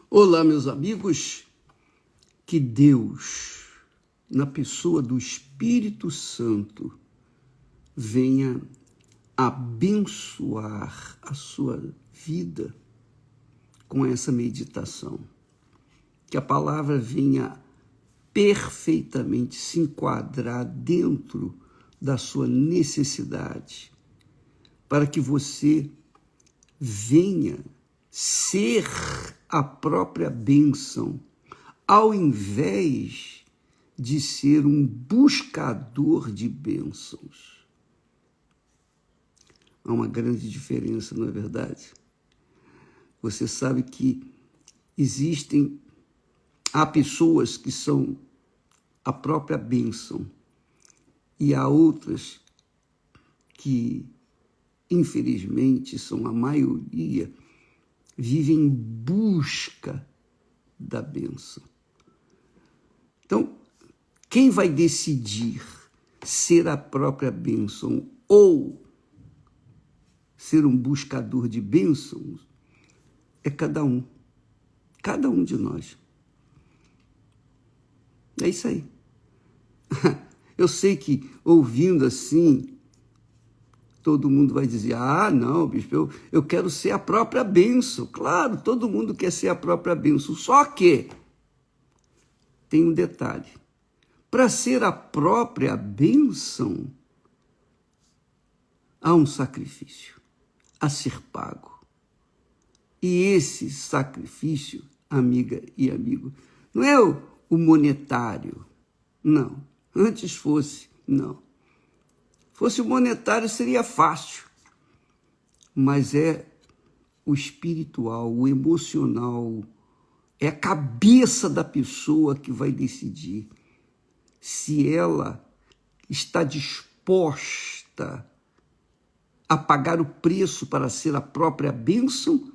Olá, meus amigos, que Deus, na pessoa do Espírito Santo, venha abençoar a sua vida com essa meditação. Que a palavra venha perfeitamente se enquadrar dentro da sua necessidade, para que você venha ser a própria bênção, ao invés de ser um buscador de bênçãos. Há uma grande diferença, não é verdade? Você sabe que há pessoas que são a própria bênção e há outras que, infelizmente, são a maioria, vivem em busca da bênção. Então, quem vai decidir ser a própria bênção ou ser um buscador de bênçãos é cada um de nós. É isso aí. Eu sei que, ouvindo assim, todo mundo vai dizer, não, bispo, eu quero ser a própria bênção. Claro, todo mundo quer ser a própria bênção, só que tem um detalhe. Para ser a própria bênção, há um sacrifício a ser pago. E esse sacrifício, amiga e amigo, não é o monetário, não. Antes fosse, não. Fosse o monetário seria fácil, mas é o espiritual, o emocional, é a cabeça da pessoa que vai decidir se ela está disposta a pagar o preço para ser a própria bênção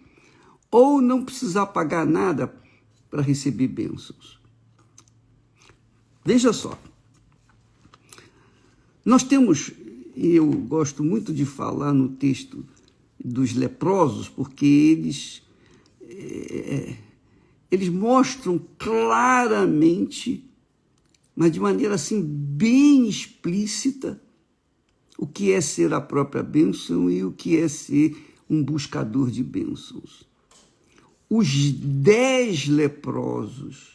ou não precisar pagar nada para receber bênçãos. Veja só, nós temos, eu gosto muito de falar no texto dos leprosos, porque eles mostram claramente, mas de maneira assim bem explícita, o que é ser a própria bênção e o que é ser um buscador de bênçãos. Os 10 leprosos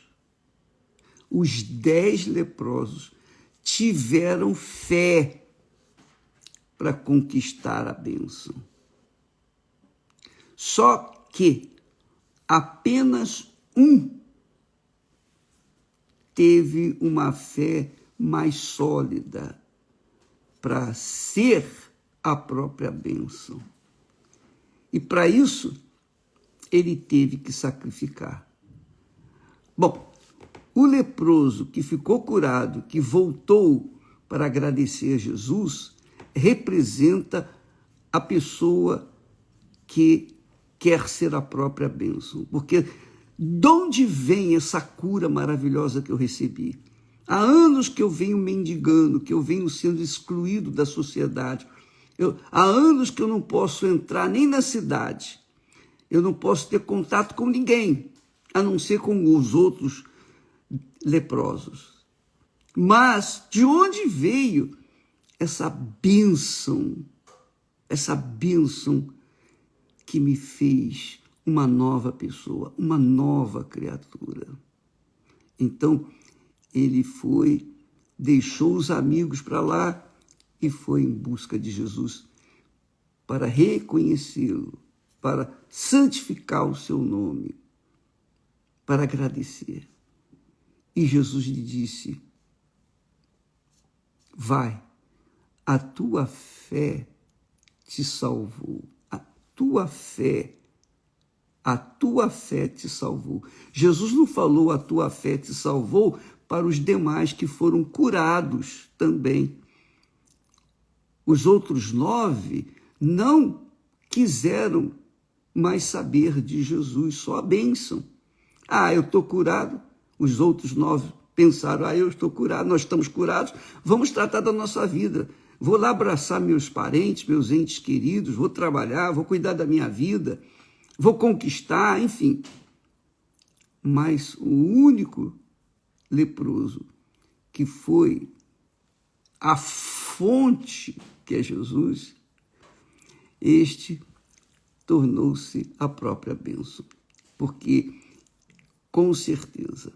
tiveram fé para conquistar a bênção. Só que apenas um teve uma fé mais sólida para ser a própria bênção. E para isso, ele teve que sacrificar. Bom, o leproso que ficou curado, que voltou para agradecer a Jesus, representa a pessoa que quer ser a própria bênção. Porque de onde vem essa cura maravilhosa que eu recebi? Há anos que eu venho mendigando, que eu venho sendo excluído da sociedade. Há anos que eu não posso entrar nem na cidade. Eu não posso ter contato com ninguém, a não ser com os outros leprosos. Mas de onde veio essa bênção que me fez uma nova pessoa, uma nova criatura? Então, ele deixou os amigos para lá e foi em busca de Jesus para reconhecê-lo, para santificar o seu nome, para agradecer. E Jesus lhe disse, vai, a tua fé te salvou, a tua fé te salvou. Jesus não falou a tua fé te salvou para os demais que foram curados também. Os outros 9 não quiseram mais saber de Jesus, só a bênção. Eu estou curado. Os outros 9 pensaram, eu estou curado, nós estamos curados, vamos tratar da nossa vida. Vou lá abraçar meus parentes, meus entes queridos, vou trabalhar, vou cuidar da minha vida, vou conquistar, enfim. mas o único leproso que foi a fonte, que é Jesus, este tornou-se a própria bênção. Porque, com certeza,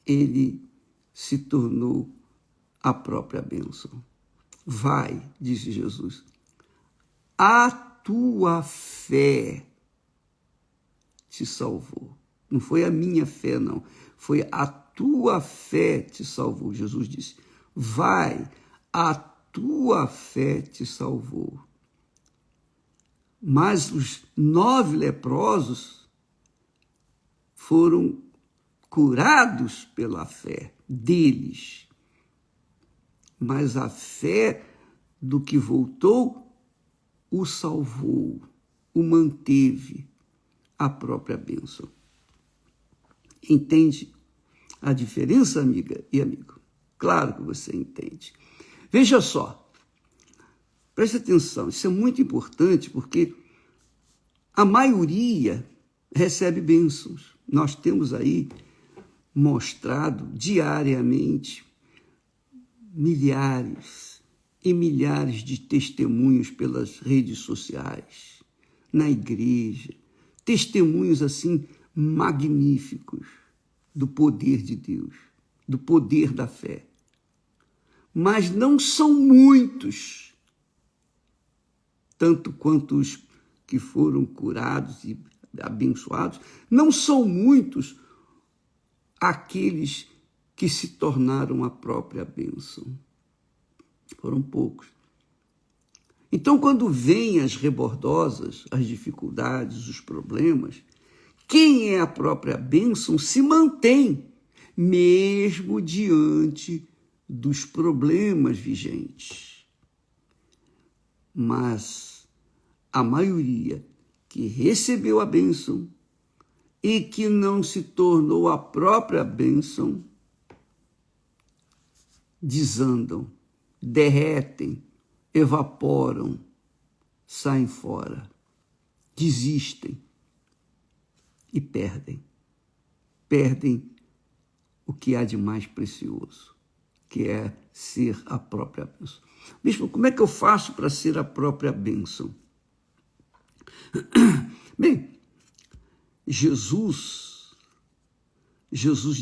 ele se tornou a própria bênção. Vai, disse Jesus, a tua fé te salvou. Não foi a minha fé, não. Foi a tua fé te salvou. Jesus disse, vai, a tua fé te salvou. Mas os 9 leprosos foram curados pela fé deles. Mas a fé do que voltou o salvou, o manteve a própria bênção. Entende a diferença, amiga e amigo? Claro que você entende. Veja só, preste atenção, isso é muito importante porque a maioria recebe bênçãos. Nós temos aí mostrado diariamente milhares e milhares de testemunhos pelas redes sociais, na igreja, testemunhos assim magníficos do poder de Deus, do poder da fé. Mas não são muitos, tanto quanto os que foram curados e abençoados, não são muitos aqueles que se tornaram a própria bênção. Foram poucos. Então, quando vêm as rebordosas, as dificuldades, os problemas, quem é a própria bênção se mantém, mesmo diante dos problemas vigentes. Mas a maioria que recebeu a bênção e que não se tornou a própria bênção, desandam, derretem, evaporam, saem fora, desistem e perdem. Perdem o que há de mais precioso, que é ser a própria bênção. Bispo, como é que eu faço para ser a própria bênção? Bem, Jesus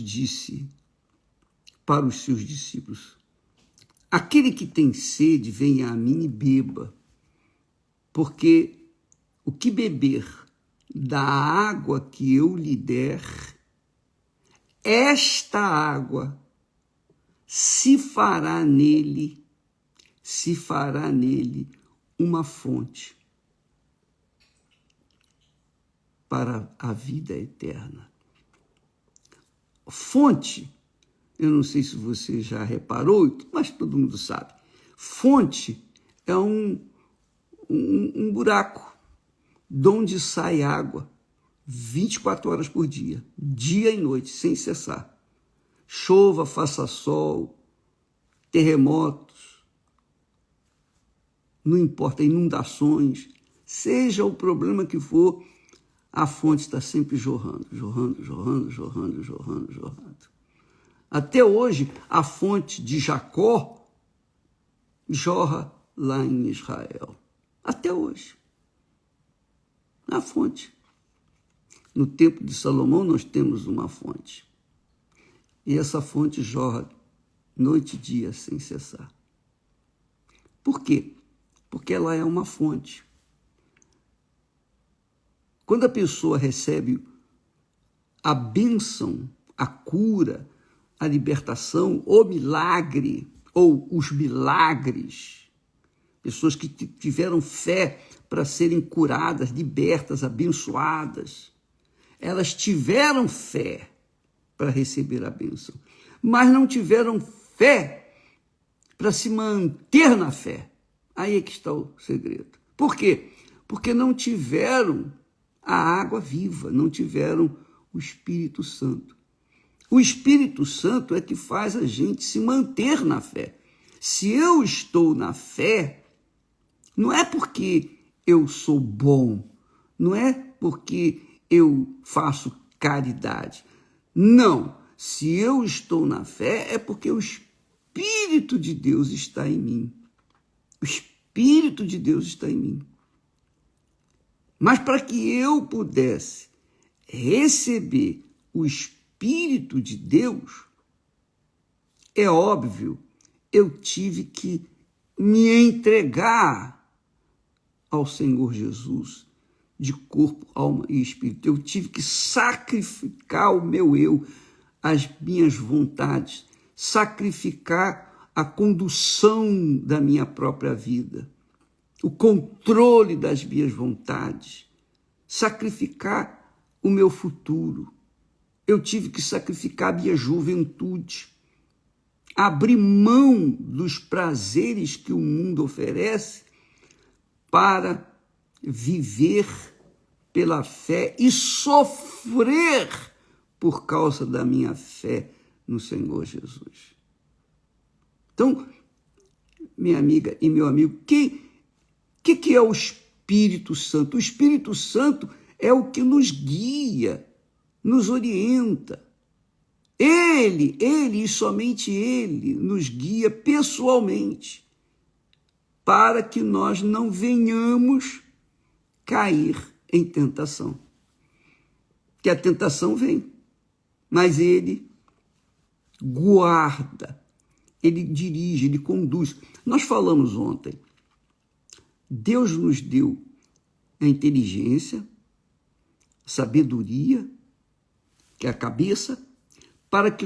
disse para os seus discípulos, aquele que tem sede, venha a mim e beba, porque o que beber da água que eu lhe der, esta água se fará nele uma fonte para a vida eterna. Fonte, eu não sei se você já reparou, mas todo mundo sabe. Fonte é um buraco de onde sai água 24 horas por dia, dia e noite, sem cessar. Chova, faça sol, terremotos, não importa, inundações, seja o problema que for, a fonte está sempre jorrando. Até hoje, a fonte de Jacó jorra lá em Israel. Até hoje. A fonte. No tempo de Salomão, nós temos uma fonte. E essa fonte jorra noite e dia sem cessar. Por quê? Porque ela é uma fonte. Quando a pessoa recebe a bênção, a cura, a libertação, o milagre, ou os milagres, pessoas que tiveram fé para serem curadas, libertas, abençoadas, elas tiveram fé para receber a bênção, mas não tiveram fé para se manter na fé. Aí é que está o segredo. Por quê? Porque não tiveram a água viva, não tiveram o Espírito Santo. O Espírito Santo é que faz a gente se manter na fé. Se eu estou na fé, não é porque eu sou bom, não é porque eu faço caridade. Não, se eu estou na fé é porque o Espírito de Deus está em mim. O Espírito de Deus está em mim. Mas para que eu pudesse receber o Espírito de Deus, é óbvio, eu tive que me entregar ao Senhor Jesus de corpo, alma e espírito. Eu tive que sacrificar o meu eu, as minhas vontades, sacrificar a condução da minha própria vida, o controle das minhas vontades, sacrificar o meu futuro. Eu tive que sacrificar a minha juventude, abrir mão dos prazeres que o mundo oferece para viver pela fé e sofrer por causa da minha fé no Senhor Jesus. Então, minha amiga e meu amigo, que é o Espírito Santo? O Espírito Santo é o que nos guia, nos orienta. Ele e somente Ele nos guia pessoalmente para que nós não venhamos cair em tentação. Que a tentação vem, mas Ele guarda, Ele dirige, Ele conduz. Nós falamos ontem, Deus nos deu a inteligência, a sabedoria, que é a cabeça, para que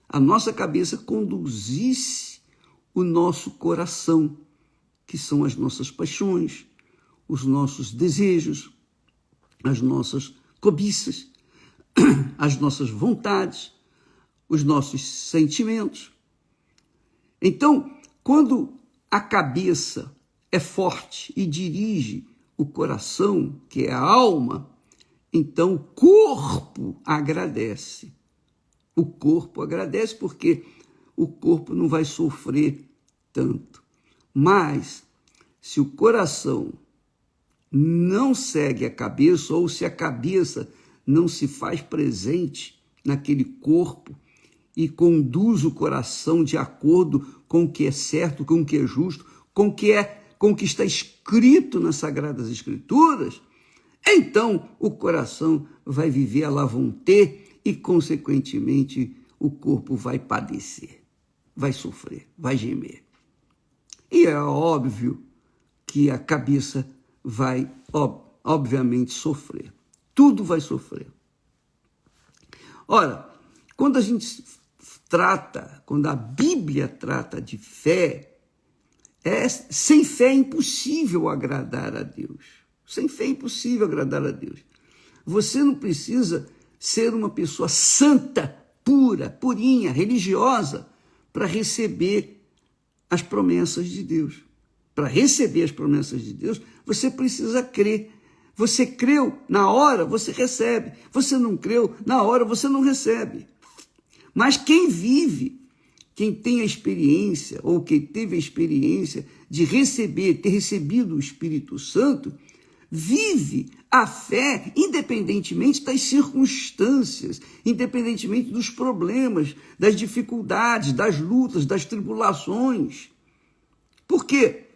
a nossa cabeça conduzisse o nosso coração, que são as nossas paixões, os nossos desejos, as nossas cobiças, as nossas vontades, os nossos sentimentos. Então, quando a cabeça é forte e dirige o coração, que é a alma, então o corpo agradece. O corpo agradece porque o corpo não vai sofrer tanto. Mas, se o coração não segue a cabeça, ou se a cabeça não se faz presente naquele corpo e conduz o coração de acordo com o que é certo, com o que é justo, com o que está escrito nas Sagradas Escrituras, então o coração vai viver a lavonté e, consequentemente, o corpo vai padecer, vai sofrer, vai gemer. E é óbvio que a cabeça vai, obviamente, sofrer. Tudo vai sofrer. Ora, quando a Bíblia trata de fé, sem fé é impossível agradar a Deus. Sem fé é impossível agradar a Deus. Você não precisa ser uma pessoa santa, pura, purinha, religiosa, para receber as promessas de Deus. Para receber as promessas de Deus, você precisa crer. Você creu, na hora você recebe. Você não creu, na hora você não recebe. Mas quem vive, quem tem a experiência, ou quem teve a experiência de ter recebido o Espírito Santo, vive a fé independentemente das circunstâncias, independentemente dos problemas, das dificuldades, das lutas, das tribulações. Por quê?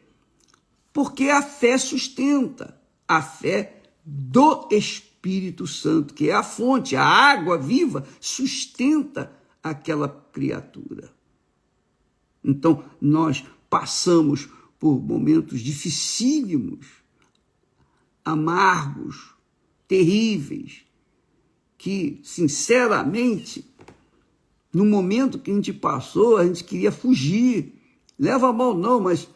Porque a fé sustenta, a fé do Espírito Santo, que é a fonte, a água viva, sustenta aquela criatura. Então, nós passamos por momentos dificílimos, amargos, terríveis, que, sinceramente, no momento que a gente passou, a gente queria fugir. Leva a mal não, mas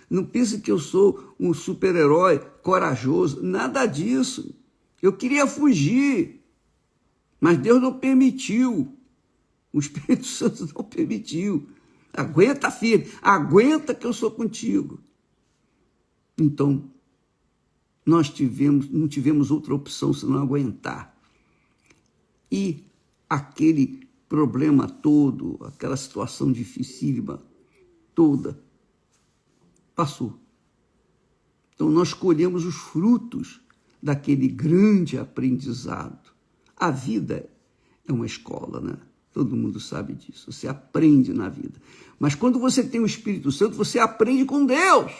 não pense que eu sou um super-herói corajoso, nada disso. Eu queria fugir, mas Deus não permitiu. O Espírito Santo não permitiu. Aguenta, filho, aguenta que eu sou contigo. Então, nós não tivemos outra opção senão aguentar. E aquele problema todo, aquela situação dificílima toda, passou. Então, nós colhemos os frutos daquele grande aprendizado. A vida é uma escola, né? Todo mundo sabe disso. Você aprende na vida. Mas quando você tem o Espírito Santo, você aprende com Deus.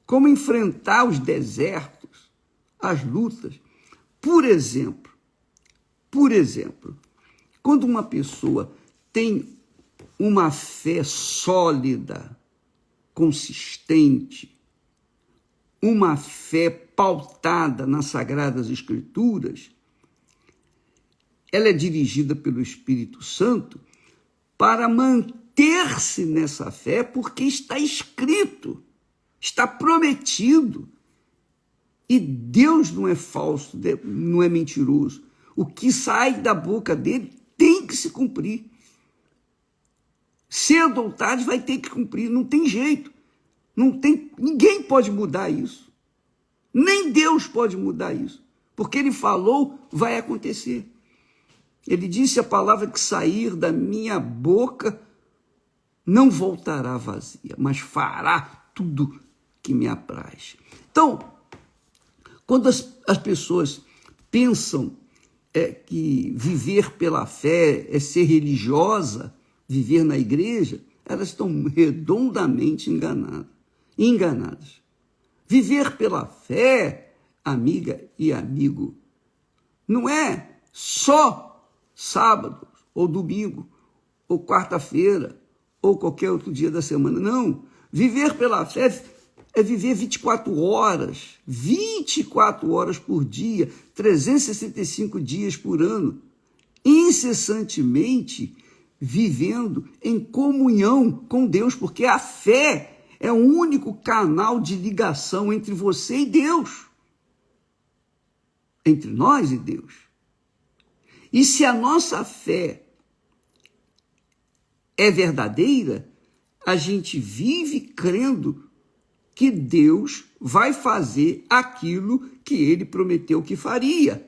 Como enfrentar os desertos, as lutas. Por exemplo, quando uma pessoa tem uma fé sólida, consistente, uma fé pautada nas Sagradas Escrituras, ela é dirigida pelo Espírito Santo para manter-se nessa fé, porque está escrito, está prometido. E Deus não é falso, não é mentiroso. O que sai da boca dele tem que se cumprir. Cedo ou tarde vai ter que cumprir, não tem jeito. Ninguém pode mudar isso. Nem Deus pode mudar isso. Porque ele falou, vai acontecer. Ele disse: a palavra que sair da minha boca não voltará vazia, mas fará tudo que me apraz. Então, quando as pessoas pensam que viver pela fé é ser religiosa, viver na igreja, elas estão redondamente enganadas. Viver pela fé, amiga e amigo, não é só sábado, ou domingo, ou quarta-feira, ou qualquer outro dia da semana. Não. Viver pela fé é viver 24 horas por dia, 365 dias por ano, incessantemente vivendo em comunhão com Deus, porque a fé é o único canal de ligação entre você e Deus, entre nós e Deus. E se a nossa fé é verdadeira, a gente vive crendo que Deus vai fazer aquilo que ele prometeu que faria.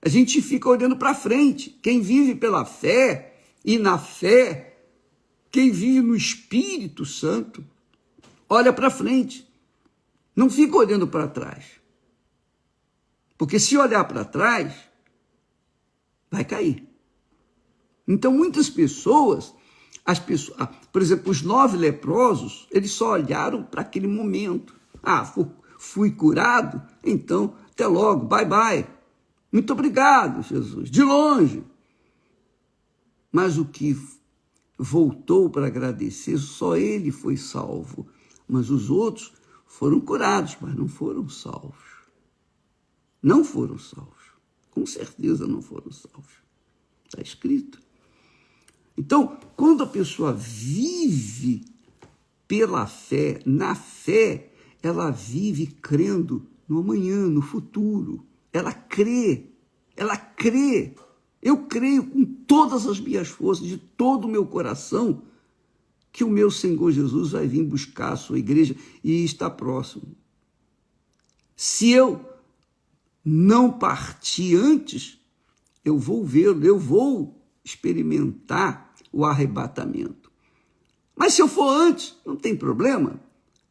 A gente fica olhando para frente. Quem vive pela fé e na fé, quem vive no Espírito Santo, olha para frente. Não fica olhando para trás. Porque se olhar para trás, vai cair. Então, muitas pessoas, por exemplo, os 9 leprosos, eles só olharam para aquele momento. Fui curado, então, até logo, bye, bye. Muito obrigado, Jesus, de longe. Mas o que voltou para agradecer, só ele foi salvo. Mas os outros foram curados, mas não foram salvos. Não foram salvos. Com certeza não foram salvos. Está escrito. Então, quando a pessoa vive pela fé, na fé, ela vive crendo no amanhã, no futuro. Ela crê. Eu creio com todas as minhas forças, de todo o meu coração, que o meu Senhor Jesus vai vir buscar a sua igreja e está próximo. Se eu não partir antes, eu vou vê-lo, eu vou experimentar o arrebatamento. Mas se eu for antes, não tem problema.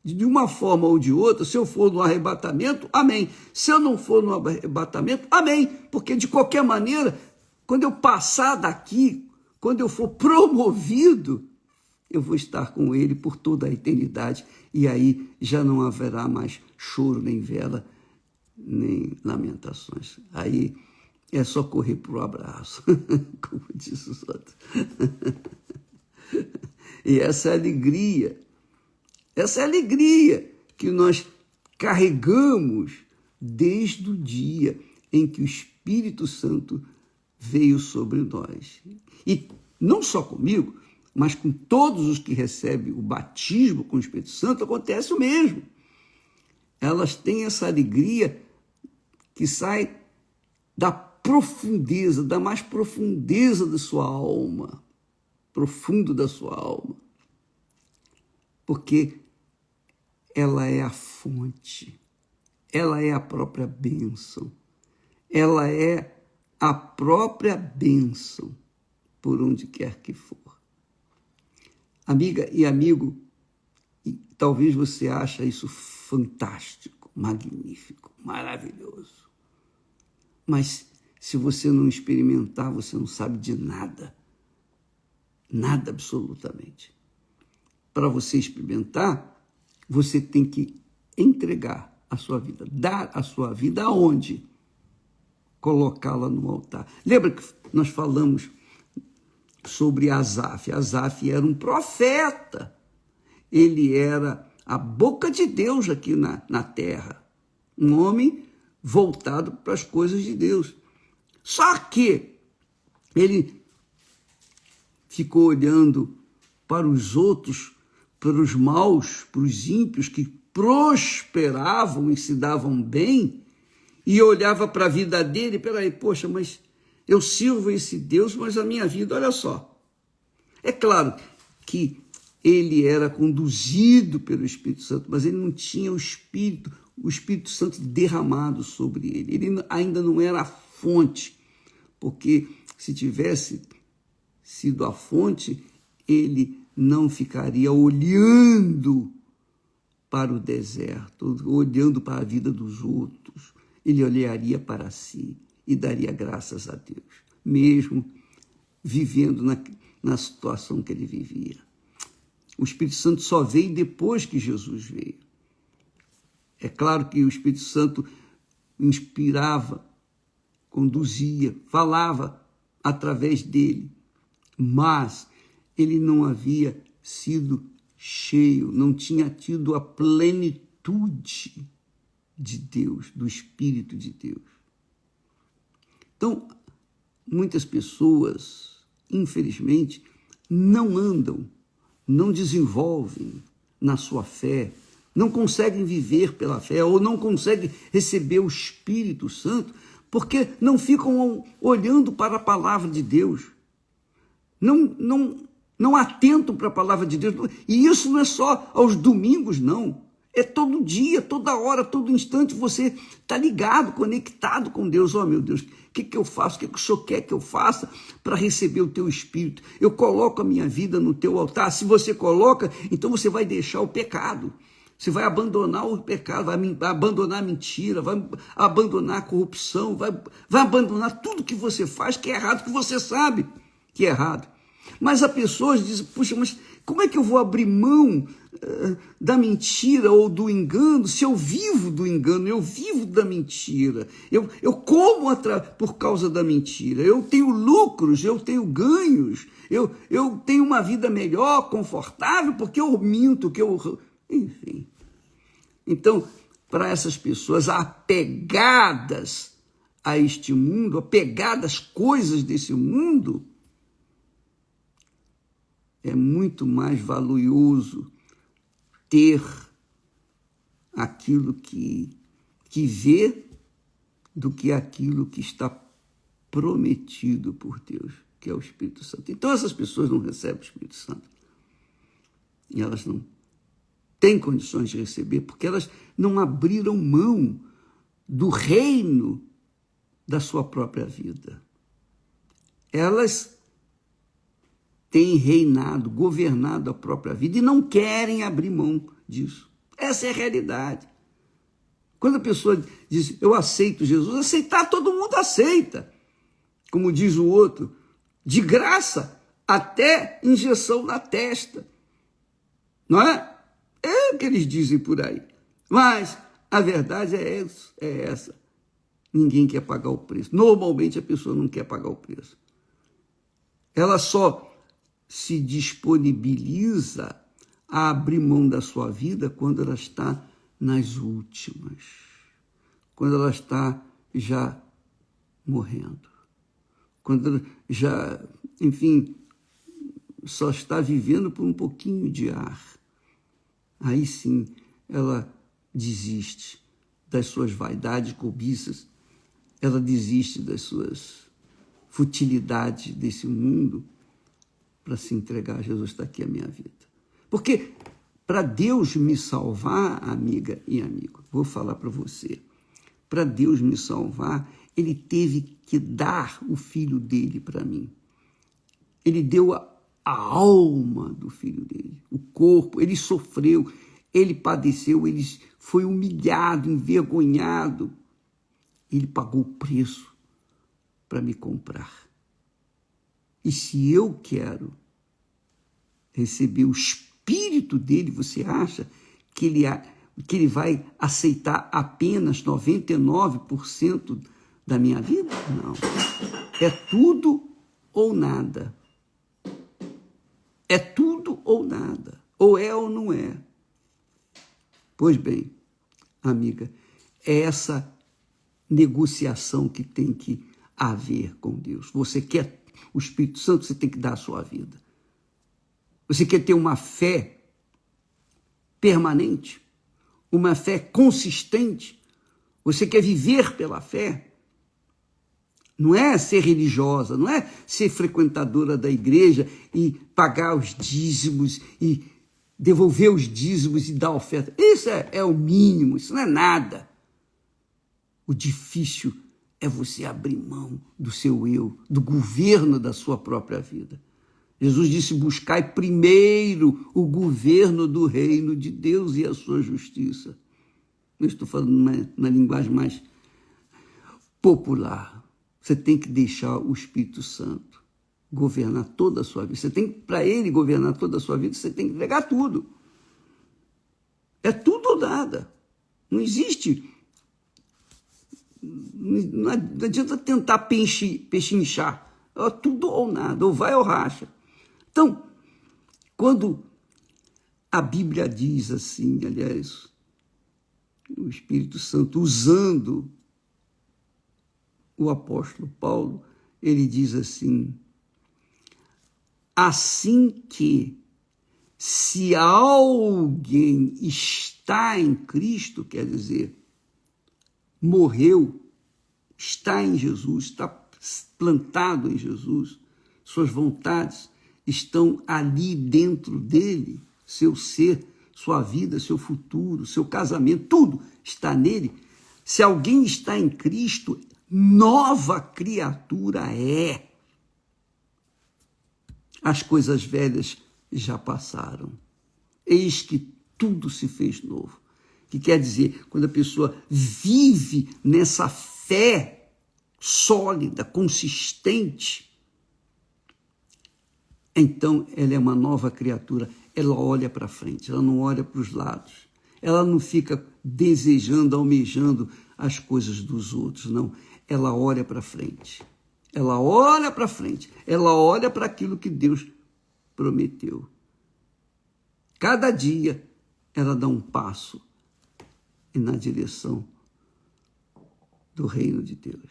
De uma forma ou de outra, se eu for no arrebatamento, amém. Se eu não for no arrebatamento, amém. Porque de qualquer maneira, quando eu passar daqui, quando eu for promovido, eu vou estar com ele por toda a eternidade. E aí já não haverá mais choro, nem vela, nem lamentações. Aí é só correr para o abraço, como disse os outros. E essa é a alegria que nós carregamos desde o dia em que o Espírito Santo veio sobre nós. E não só comigo, mas com todos os que recebem o batismo com o Espírito Santo, acontece o mesmo. Elas têm essa alegria que sai da profundeza, da mais profundeza da sua alma, profundo da sua alma, porque ela é a fonte, ela é a própria bênção, ela é a própria bênção, por onde quer que for. Amiga e amigo, talvez você ache isso fantástico, magnífico, maravilhoso. Mas se você não experimentar, você não sabe de nada. Nada absolutamente. Para você experimentar, você tem que entregar a sua vida. Dar a sua vida aonde? Colocá-la no altar. Lembra que nós falamos sobre Asaf? Asaf era um profeta. Ele era a boca de Deus aqui na terra. Um homem voltado para as coisas de Deus. Só que ele ficou olhando para os outros, para os maus, para os ímpios que prosperavam e se davam bem, e olhava para a vida dele, peraí, poxa, mas eu sirvo esse Deus, mas a minha vida, olha só. É claro que ele era conduzido pelo Espírito Santo, mas ele não tinha o Espírito Santo derramado sobre ele. Ele ainda não era a fonte, porque se tivesse sido a fonte, ele não ficaria olhando para o deserto, olhando para a vida dos outros. Ele olharia para si e daria graças a Deus, mesmo vivendo na situação que ele vivia. O Espírito Santo só veio depois que Jesus veio. É claro que o Espírito Santo inspirava, conduzia, falava através dele, mas ele não havia sido cheio, não tinha tido a plenitude de Deus, do Espírito de Deus. Então, muitas pessoas, infelizmente, não andam, não desenvolvem na sua fé, não conseguem viver pela fé ou não conseguem receber o Espírito Santo porque não ficam olhando para a palavra de Deus, não atentam para a palavra de Deus. E isso não é só aos domingos, não. É todo dia, toda hora, todo instante você está ligado, conectado com Deus. Oh, meu Deus, o que eu faço? O que o Senhor quer que eu faça para receber o teu Espírito? Eu coloco a minha vida no teu altar. Se você coloca, então você vai deixar o pecado. Você vai abandonar o pecado, vai abandonar a mentira, vai abandonar a corrupção, vai abandonar tudo que você faz que é errado, que você sabe que é errado. Mas as pessoas dizem, puxa, mas como é que eu vou abrir mão da mentira ou do engano se eu vivo do engano, eu vivo da mentira, eu como por causa da mentira, eu tenho lucros, eu tenho ganhos, eu tenho uma vida melhor, confortável, porque eu minto, enfim. Então, para essas pessoas apegadas a este mundo, apegadas às coisas desse mundo, é muito mais valioso ter aquilo que vê do que aquilo que está prometido por Deus, que é o Espírito Santo. Então essas pessoas não recebem o Espírito Santo. E elas não têm condições de receber, porque elas não abriram mão do reino da sua própria vida. Elas têm reinado, governado a própria vida e não querem abrir mão disso. Essa é a realidade. Quando a pessoa diz, eu aceito Jesus, aceitar todo mundo aceita. Como diz o outro, de graça, até injeção na testa. Não é? É o que eles dizem por aí. Mas a verdade é essa. Ninguém quer pagar o preço. Normalmente a pessoa não quer pagar o preço. Ela só se disponibiliza a abrir mão da sua vida quando ela está nas últimas, quando ela está já morrendo, quando ela já, enfim, só está vivendo por um pouquinho de ar. Aí sim ela desiste das suas vaidades, cobiças, ela desiste das suas futilidades desse mundo para se entregar a Jesus. Está aqui a minha vida. Porque para Deus me salvar, amiga e amigo, vou falar para você, para Deus me salvar, ele teve que dar o filho dele para mim. Ele deu a alma do filho dele, o corpo, ele sofreu, ele padeceu, ele foi humilhado, envergonhado. Ele pagou o preço para me comprar. E se eu quero receber o Espírito dele, você acha que ele vai aceitar apenas 99% da minha vida? Não. É tudo ou nada. É tudo ou nada. Ou é ou não é. Pois bem, amiga, é essa negociação que tem que haver com Deus. Você quer o Espírito Santo, você tem que dar a sua vida. Você quer ter uma fé permanente, uma fé consistente, você quer viver pela fé, não é ser religiosa, não é ser frequentadora da igreja e pagar os dízimos e devolver os dízimos e dar oferta. Isso é o mínimo, isso não é nada. O difícil é você abrir mão do seu eu, do governo da sua própria vida. Jesus disse, buscai primeiro o governo do reino de Deus e a sua justiça. Eu estou falando na linguagem mais popular. Você tem que deixar o Espírito Santo governar toda a sua vida. Você tem, para ele governar toda a sua vida, você tem que entregar tudo. É tudo ou nada. Não existe. Não adianta tentar pechinchar. É tudo ou nada, ou vai ou racha. Então, quando a Bíblia diz assim, aliás, o Espírito Santo usando o apóstolo Paulo, ele diz assim, assim que se alguém está em Cristo, quer dizer, morreu, está em Jesus, está plantado em Jesus, suas vontades estão ali dentro dele, seu ser, sua vida, seu futuro, seu casamento, tudo está nele. Se alguém está em Cristo, nova criatura é. As coisas velhas já passaram. Eis que tudo se fez novo. Que quer dizer, quando a pessoa vive nessa fé sólida, consistente, então ela é uma nova criatura. Ela olha para frente, ela não olha para os lados. Ela não fica desejando, almejando as coisas dos outros, não. Ela olha para frente. Ela olha para frente. Ela olha para aquilo que Deus prometeu. Cada dia ela dá um passo na direção do reino de Deus,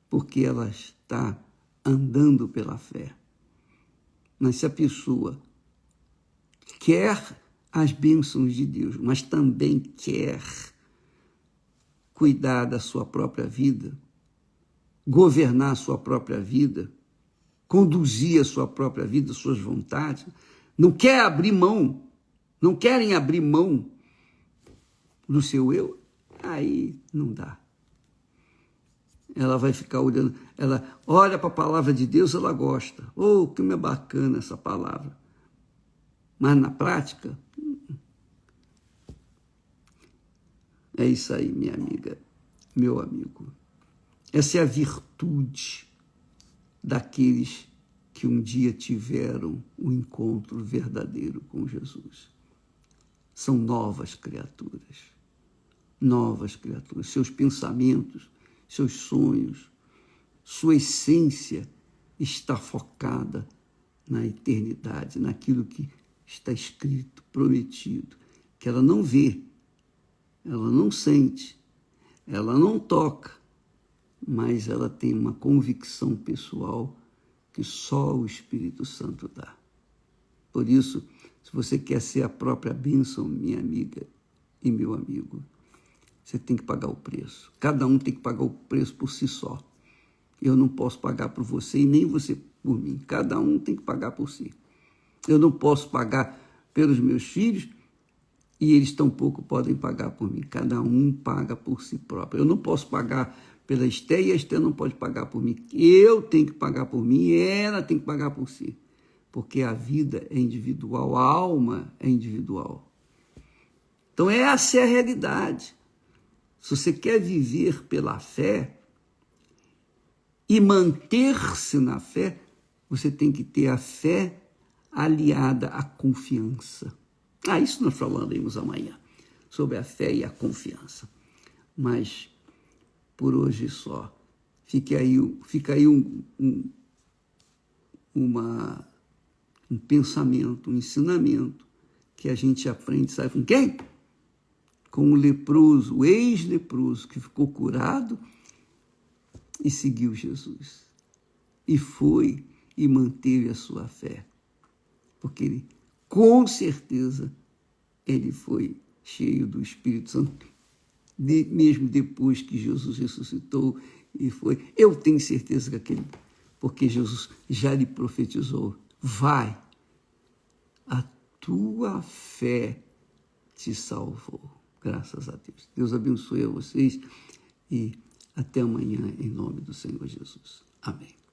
porque ela está andando pela fé. Mas se a pessoa quer as bênçãos de Deus, mas também quer cuidar da sua própria vida, governar a sua própria vida, conduzir a sua própria vida, suas vontades, não quer abrir mão, não querem abrir mão do seu eu, aí não dá. Ela vai ficar olhando, ela olha para a palavra de Deus, ela gosta. Oh, que é bacana essa palavra. Mas na prática, é isso aí, minha amiga, meu amigo. Essa é a virtude daqueles que um dia tiveram um encontro verdadeiro com Jesus. São novas criaturas. Novas criaturas. Seus pensamentos, seus sonhos, sua essência está focada na eternidade, naquilo que está escrito, prometido, que ela não vê, ela não sente, ela não toca, mas ela tem uma convicção pessoal que só o Espírito Santo dá. Por isso, se você quer ser a própria bênção, minha amiga e meu amigo, você tem que pagar o preço. Cada um tem que pagar o preço por si só. Eu não posso pagar por você e nem você por mim. Cada um tem que pagar por si. Eu não posso pagar pelos meus filhos e eles tampouco podem pagar por mim. Cada um paga por si próprio. Eu não posso pagar pela Esté e a Esté não pode pagar por mim. Eu tenho que pagar por mim e ela tem que pagar por si. Porque a vida é individual, a alma é individual. Então, essa é a realidade. Se você quer viver pela fé e manter-se na fé, você tem que ter a fé aliada à confiança. Isso nós falaremos amanhã, sobre a fé e a confiança. Mas, por hoje só, fica aí um pensamento, um ensinamento que a gente aprende, sabe com quem? Com o leproso, o ex-leproso, que ficou curado e seguiu Jesus. E foi e manteve a sua fé. Porque ele, com certeza, ele foi cheio do Espírito Santo, mesmo depois que Jesus ressuscitou e foi. Eu tenho certeza que porque Jesus já lhe profetizou, vai, a tua fé te salvou. Graças a Deus. Deus abençoe a vocês e até amanhã, em nome do Senhor Jesus. Amém.